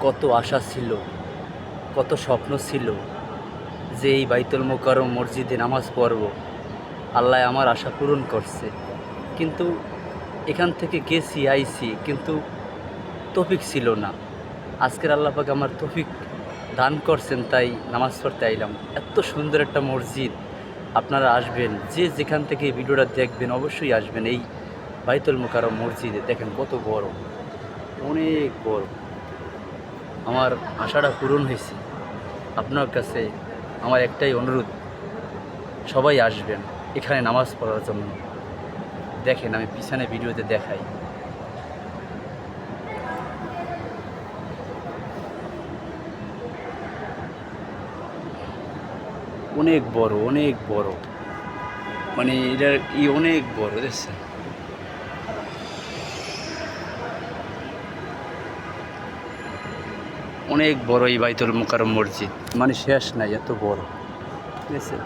কত আশা ছিল, কত স্বপ্ন ছিল যে এই বাইতুল মোকাররম মসজিদে নামাজ পড়ব। আল্লাহ আমার আশা পূরণ করছে, কিন্তু এখান থেকে গেছি আইছি, কিন্তু তৌফিক ছিল না। আজকের আল্লাহ পাক আমার তৌফিক দান করছেন, তাই নামাজ পড়তে আইলাম। এত সুন্দর একটা মসজিদ, আপনারা আসবেন, যে যেখান থেকে এই ভিডিওটা দেখবেন অবশ্যই আসবেন এই বাইতুল মোকাররম মসজিদে। দেখেন কত বড়, অনেক বড়। আমার আশাটা পূরণ হয়েছে। আপনার কাছে আমার একটাই অনুরোধ, সবাই আসবেন এখানে নামাজ পড়ার জন্য। দেখেন আমি পিছনে ভিডিওতে দেখাই, অনেক বড়, অনেক বড়, মানে এটার অনেক বড়, দেখছেন? অনেক বড় এই বাইতুল মোকাররম মসজিদ, মানে শেষ নাই, এত বড়, ঠিক আছে।